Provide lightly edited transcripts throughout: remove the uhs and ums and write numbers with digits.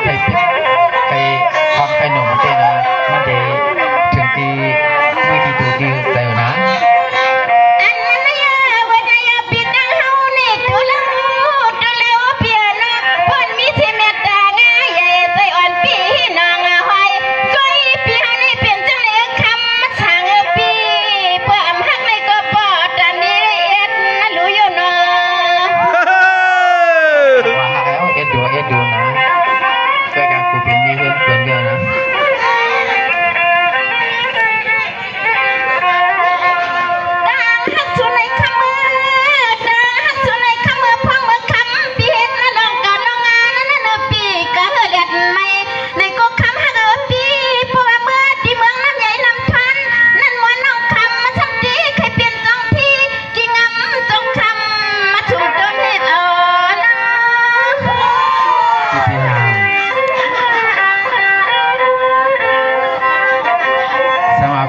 ไปไปคอนไปหนุ่มมันเตนะมันเดถึงตีไม่ดีดูดีแต่นะดูนะช่วยกันกูเป็นมีเพื่อนเพื่อนเยอะนะ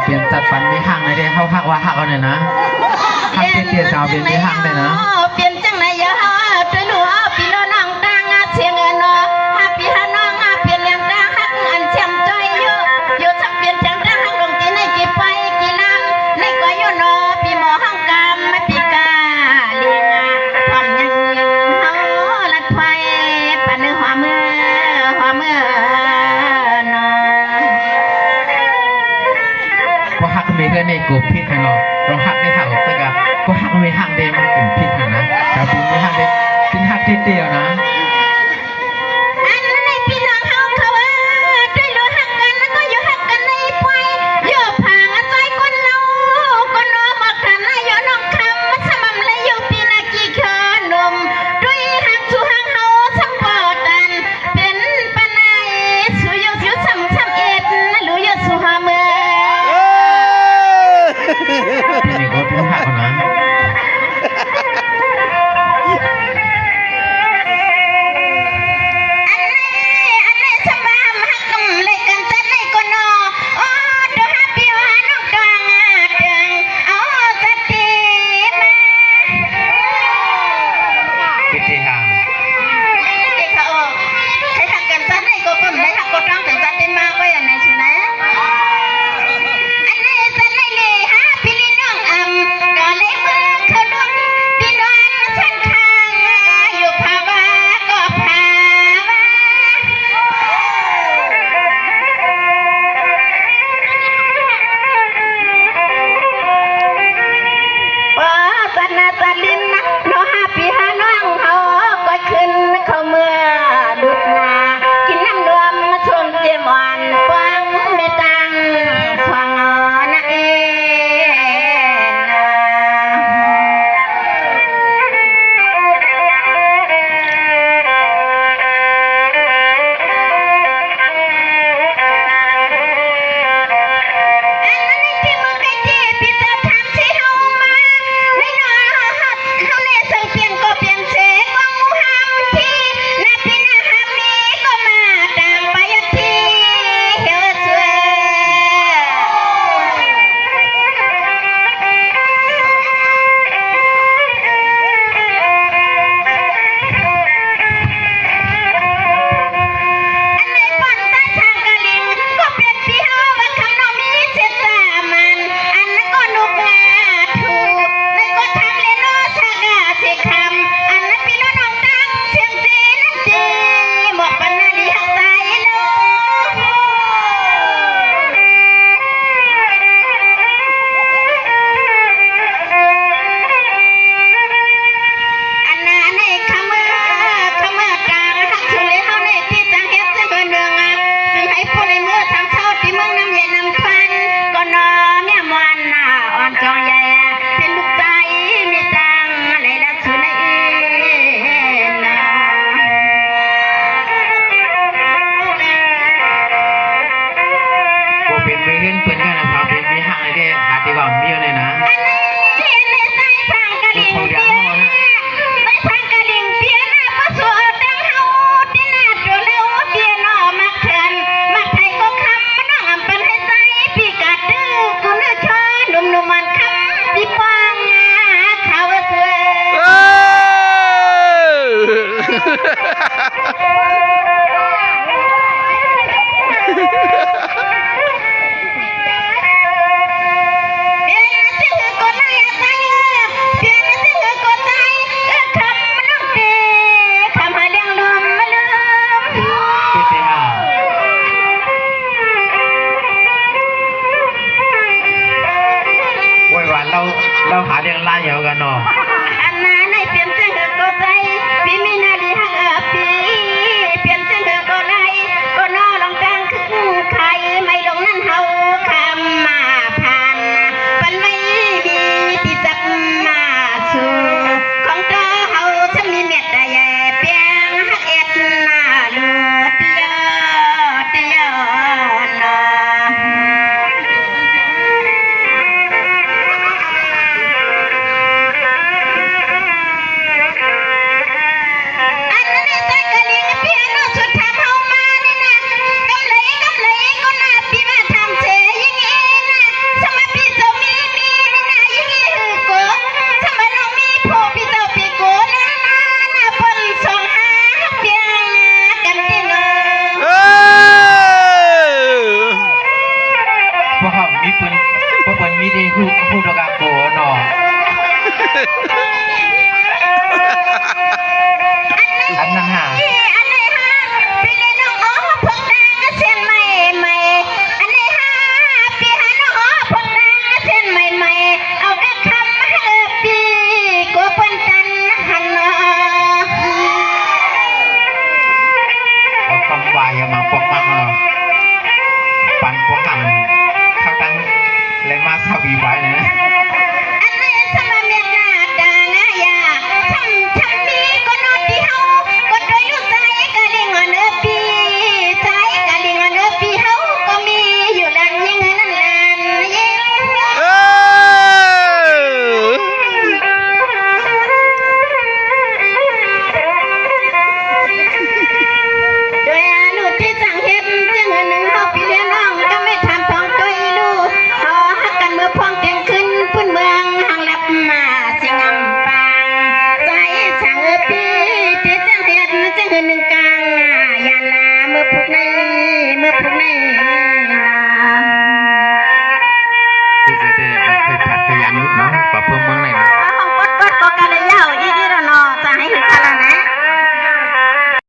เปลี่ยนจัดฟันไม่ห่างเลยเด้เขาหักว่าหักเอาเนี่ยนะหักเตี้ยๆสาวเปลี่ยนไม่ห่างเลยนะเปลี่ยนจังไหนเยอะช่วยหนูพี่น้องดังเชียงเงินเนาะพี่ฮาน้องเปลี่ยนอย่างดังหักอันเชียงใจอยู่ทั้งเปลี่ยนจังดังหักลงที่ในกี่ไฟกี่ลังในก้อยอยู่เนาะพี่หมอห้องกำไม่ปีกาเลี้ยงทำยังเฮาลัดไฟปันเนื้อหัวมือเนาะพอหักไม่เพื่อนในกูพิษกันเนาะเราหักไม่หักไปกันพอหักไม่หักเดมันกลุ่มพิษกันนะแต่ปีไม่หักเดเป็นหักทีเดียวนะอันนั้นในพี่น้องเฮาเขาด้วยรู้หักกันแล้วก็อยู่หักกันในไฟอยู่ผ่างใจคนเราคนน้อมากันนะอยู่น้องคำมาสม่ำเลยอยู่ปีนากีเขินนมด้วยหักชูหักเฮาทั้งปอดันเป็นปนายสู้อยู่สู้ซ้ำเอ็ดนะรู้อยู่สู้หาเมื่อพี่นี่ก็เป็นหักนะ มา